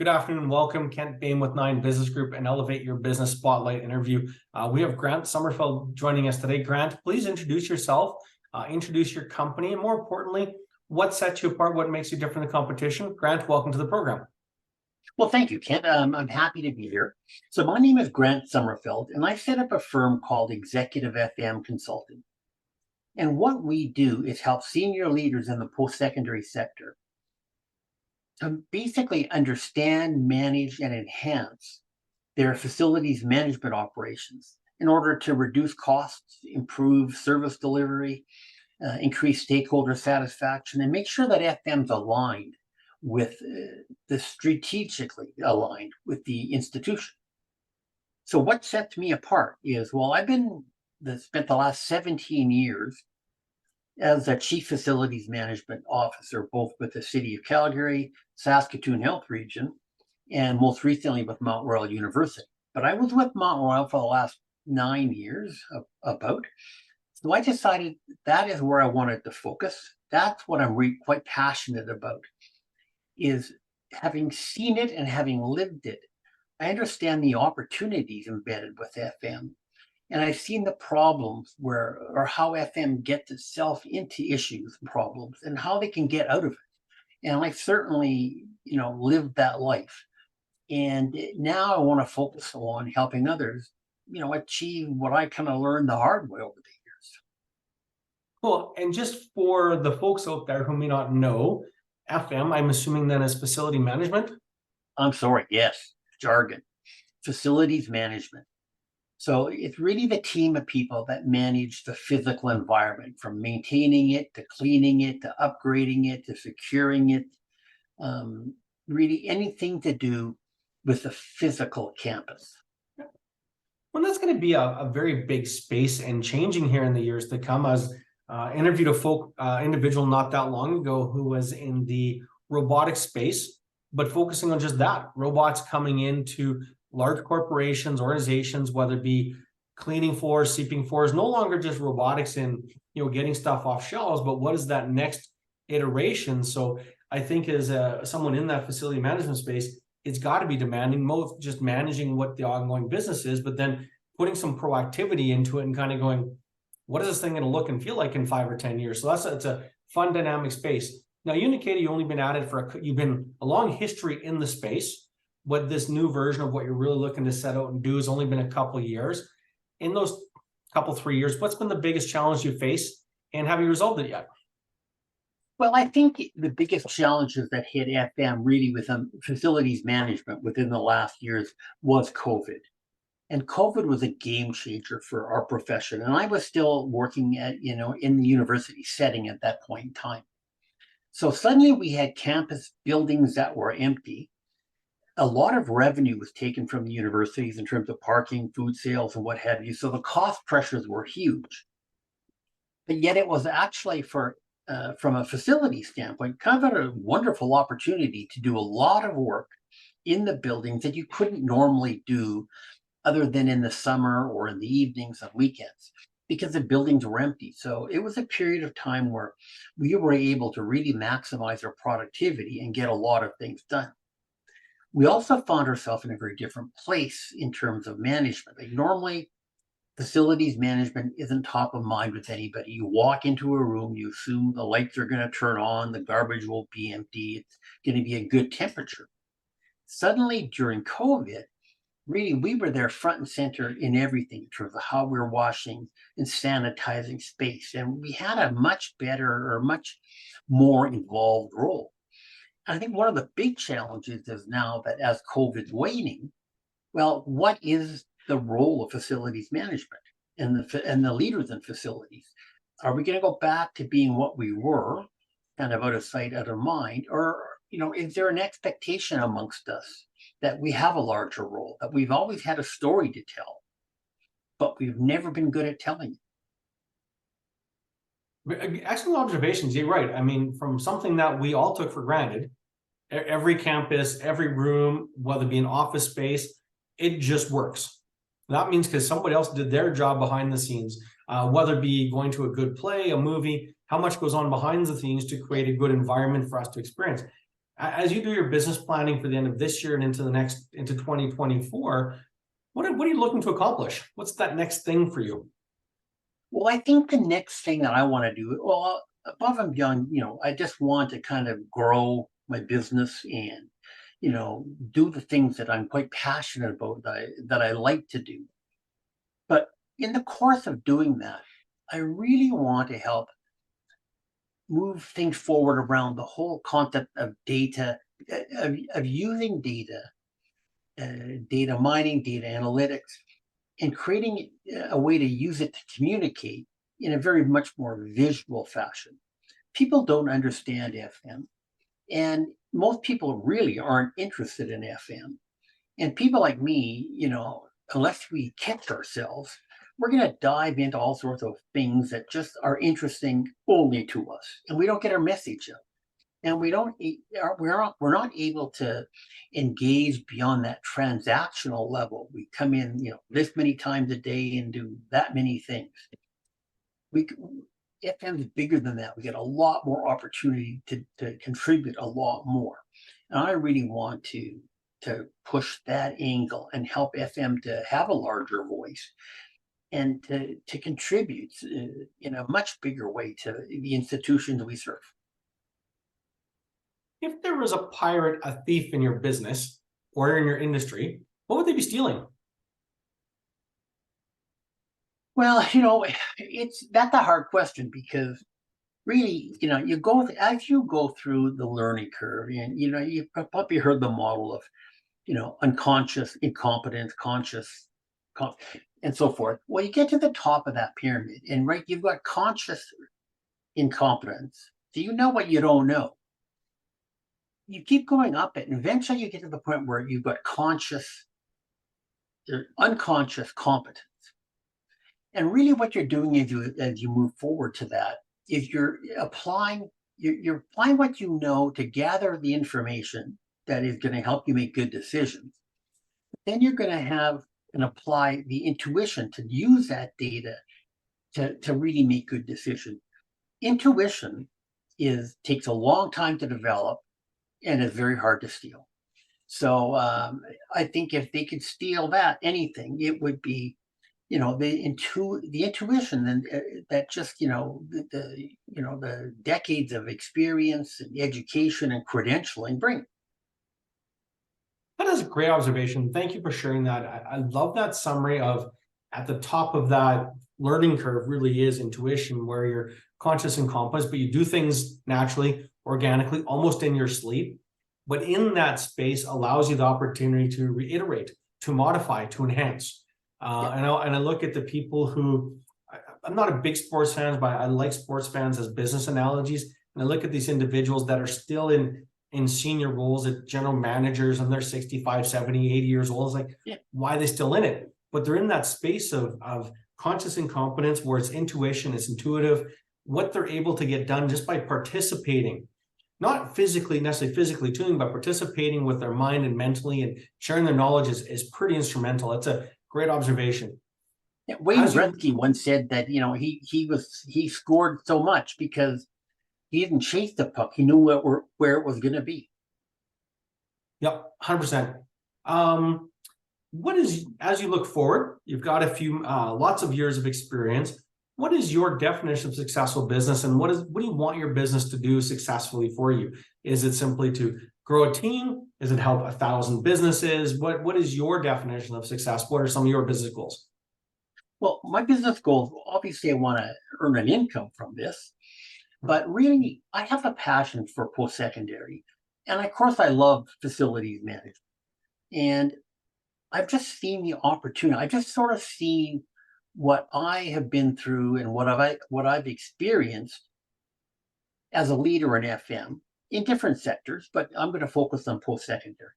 Good afternoon. Welcome, Kent Bain with 9 Business Group and Elevate Your Business Spotlight interview. We have Grant Sommerfeld joining us today. Grant, please introduce yourself, introduce your company, and more importantly, what sets you apart, what makes you different than the competition. Grant, welcome to the program. Well, thank you, Kent. I'm happy to be here. So my name is Grant Sommerfeld, and I set up a firm called Executive FM Consulting. And what we do is help senior leaders in the post-secondary sector to basically understand, manage, and enhance their facilities management operations in order to reduce costs, improve service delivery, increase stakeholder satisfaction, and make sure that FM's aligned with strategically aligned with the institution. So what sets me apart is, well, I've spent the last 17 years as a chief facilities management officer, both with the city of Calgary, Saskatoon Health Region, and most recently with Mount Royal University. But I was with Mount Royal for the last 9 years, about. So I decided that is where I wanted to focus. That's what I'm quite passionate about, is having seen it and having lived it. I understand the opportunities embedded with FM. And I've seen the problems or how FM gets itself into issues and problems and how they can get out of it. And I've certainly, lived that life. And now I want to focus on helping others, achieve what I kind of learned the hard way over the years. Cool. And just for the folks out there who may not know, FM, I'm assuming then is facility management? I'm sorry, yes, jargon. Facilities management. So it's really the team of people that manage the physical environment, from maintaining it, to cleaning it, to upgrading it, to securing it. Really anything to do with the physical campus. Well, that's going to be a very big space and changing here in the years to come. I was interviewed a individual not that long ago who was in the robotics space, but focusing on just that, robots coming into large corporations, organizations, whether it be cleaning floors, sweeping floors, no longer just robotics and getting stuff off shelves, but what is that next iteration? So I think as someone in that facility management space, it's got to be demanding, both just managing what the ongoing business is, but then putting some proactivity into it and kind of going, what is this thing going to look and feel like in 5 or 10 years? So it's a fun, dynamic space. Now, you indicated you've only been at it you've been a long history in the space, but this new version of what you're really looking to set out and do has only been a couple of years. In those 3 years, what's been the biggest challenge you face, and have you resolved it yet? Well, I think the biggest challenges that hit FM really with facilities management within the last years was COVID. And COVID was a game changer for our profession. And I was still working in the university setting at that point in time. So suddenly we had campus buildings that were empty. A lot of revenue was taken from the universities in terms of parking, food sales, and what have you. So the cost pressures were huge. But yet it was actually from a facility standpoint, kind of a wonderful opportunity to do a lot of work in the buildings that you couldn't normally do other than in the summer or in the evenings and weekends, because the buildings were empty. So it was a period of time where we were able to really maximize our productivity and get a lot of things done. We also found ourselves in a very different place in terms of management. Like normally, facilities management isn't top of mind with anybody. You walk into a room, you assume the lights are going to turn on, the garbage will be empty, it's going to be a good temperature. Suddenly, during COVID, really, we were there front and center in everything in terms of how we're washing and sanitizing space. And we had a much better or much more involved role. I think one of the big challenges is now that as COVID's waning, well, what is the role of facilities management and the leaders in facilities? Are we going to go back to being what we were, kind of out of sight, out of mind? Or, is there an expectation amongst us that we have a larger role, that we've always had a story to tell, but we've never been good at telling it? Excellent observations. You're right. I mean, from something that we all took for granted, every campus, every room, whether it be an office space, it just works. That means because somebody else did their job behind the scenes, whether it be going to a good play, a movie, how much goes on behind the scenes to create a good environment for us to experience. As you do your business planning for the end of this year and into 2024, what are you looking to accomplish? What's that next thing for you? Well, I think the next thing that I want to do, well, above and beyond, I just want to kind of grow my business and, do the things that I'm quite passionate about that I like to do. But in the course of doing that, I really want to help move things forward around the whole concept of data, of using data, data mining, data analytics, and creating a way to use it to communicate in a very much more visual fashion. People don't understand FM, and most people really aren't interested in FM. And people like me, unless we catch ourselves, we're going to dive into all sorts of things that just are interesting only to us, and we don't get our message out. And we don't, we're not able to engage beyond that transactional level. We come in, this many times a day and do that many things. We FM is bigger than that. We get a lot more opportunity to contribute a lot more. And I really want to push that angle and help FM to have a larger voice and to contribute in a much bigger way to the institutions we serve. If there was a pirate, a thief in your business or in your industry, what would they be stealing? Well, that's a hard question because really, as you go through the learning curve, and you've probably heard the model of, unconscious incompetence, conscious, con- and so forth. Well, you get to the top of that pyramid, and right, you've got conscious incompetence. So you know what you don't know. You keep going up it, and eventually you get to the point where you've got conscious or unconscious competence. And really, what you're doing as you move forward to that is you're applying what you know to gather the information that is going to help you make good decisions. Then you're going to have and apply the intuition to use that data to really make good decisions. Intuition takes a long time to develop and is very hard to steal. So I think if they could steal anything, it would be the intuition and that just the decades of experience and education and credentialing bring. That is a great observation. Thank you for sharing that. I love that summary of at the top of that learning curve really is intuition, where you're conscious and compass, but you do things naturally, organically, almost in your sleep. But in that space allows you the opportunity to reiterate, to modify, to enhance. And I look at the people who, I'm not a big sports fan, but I like sports fans as business analogies. And I look at these individuals that are still in senior roles at general managers and they're 65, 70, 80 years old. It's like, why are they still in it? But they're in that space of conscious incompetence where it's intuition, it's intuitive, what they're able to get done just by participating, not necessarily physically tuning, but participating with their mind and mentally and sharing their knowledge is pretty instrumental. It's a great observation. Yeah, Wayne Gretzky once said that he scored so much because he didn't chase the puck. He knew where it was going to be. Yep, 100%. As you look forward, you've got lots of years of experience. What is your definition of successful business, and what do you want your business to do successfully for you? Is it simply to grow a team? Is it help 1,000 businesses? What is your definition of success? What are some of your business goals? Well, my business goals, obviously, I want to earn an income from this, but really, I have a passion for post-secondary. And of course, I love facilities management. And I've just seen the opportunity. I've just sort of seen what I have been through and what I've experienced as a leader in FM in different sectors, but I'm going to focus on post-secondary.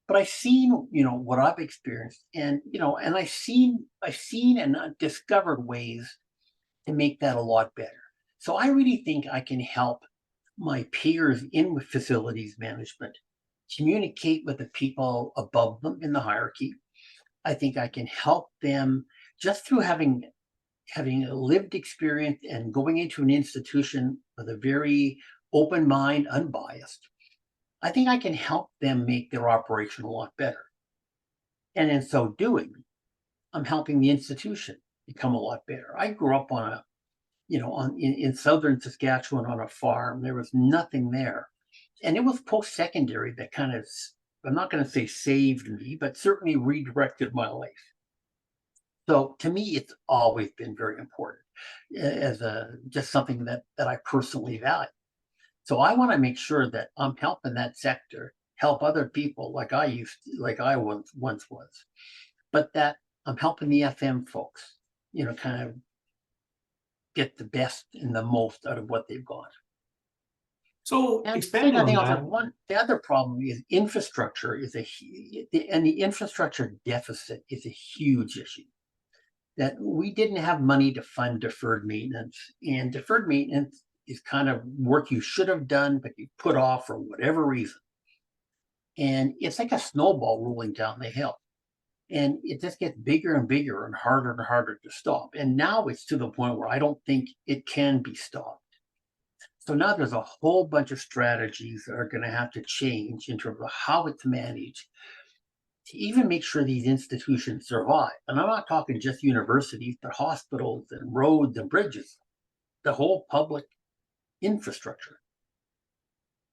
But I've seen, what I've experienced, and and I've seen and discovered ways to make that a lot better. So I really think I can help my peers in facilities management communicate with the people above them in the hierarchy. I think I can help them just through having a lived experience and going into an institution with a very open mind, unbiased. I think I can help them make their operation a lot better. And in so doing, I'm helping the institution become a lot better. I grew up on a, in southern Saskatchewan on a farm. There was nothing there. And it was post-secondary that kind of, I'm not going to say saved me, but certainly redirected my life. So to me, it's always been very important as a just something that I personally value. So I want to make sure that I'm helping that sector help other people like I once was, but that I'm helping the FM folks, kind of get the best and the most out of what they've got. So And say expanding on nothing else. that, The other problem is infrastructure and the infrastructure deficit is a huge issue. That we didn't have money to fund deferred maintenance, and deferred maintenance is kind of work you should have done, but you put off for whatever reason. And it's like a snowball rolling down the hill. And it just gets bigger and bigger and harder to stop. And now it's to the point where I don't think it can be stopped. So now there's a whole bunch of strategies that are going to have to change in terms of how it's managed to even make sure these institutions survive. And I'm not talking just universities, but hospitals and roads and bridges, the whole public infrastructure.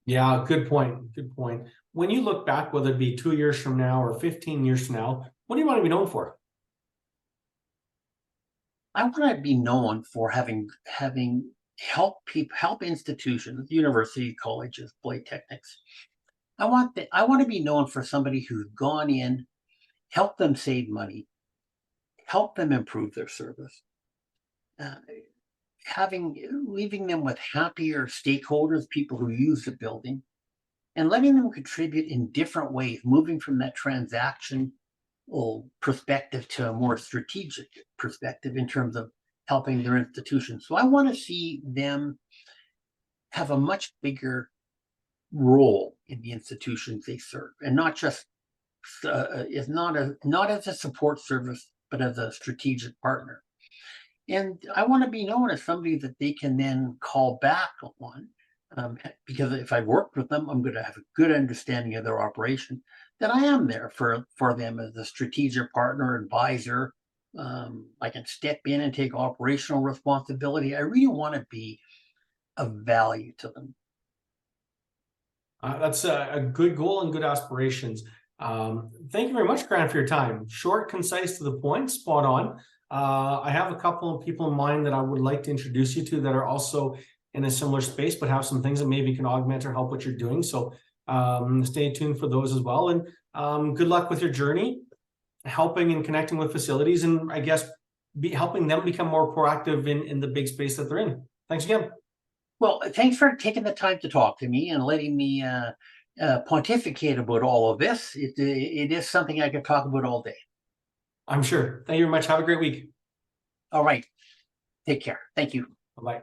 yeah, good point. Good point. When you look back, whether it be 2 years from now or 15 years from now, what do you want to be known for? I want to be known for having help institutions, universities, colleges, polytechnics. I want to be known for somebody who's gone in, helped them save money, helped them improve their service, uh, leaving them with happier stakeholders, people who use the building, and letting them contribute in different ways, moving from that transactional perspective to a more strategic perspective in terms of helping their institution. So I want to see them have a much bigger role in the institutions they serve, and not just is not as a support service, but as a strategic partner. And I want to be known as somebody that they can then call back on, because if I worked with them, I'm going to have a good understanding of their operation. That I am there for them as a strategic partner, advisor. I can step in and take operational responsibility. I really want to be of value to them. That's a good goal and good aspirations. Thank you very much, Grant, for your time. Short, concise, to the point, spot on. I have a couple of people in mind that I would like to introduce you to that are also in a similar space, but have some things that maybe can augment or help what you're doing. So stay tuned for those as well. And good luck with your journey, helping and connecting with facilities, and I guess helping them become more proactive in the big space that they're in. Thanks again. Well, thanks for taking the time to talk to me and letting me pontificate about all of this. It is something I could talk about all day. I'm sure. Thank you very much. Have a great week. All right. Take care. Thank you. Bye-bye.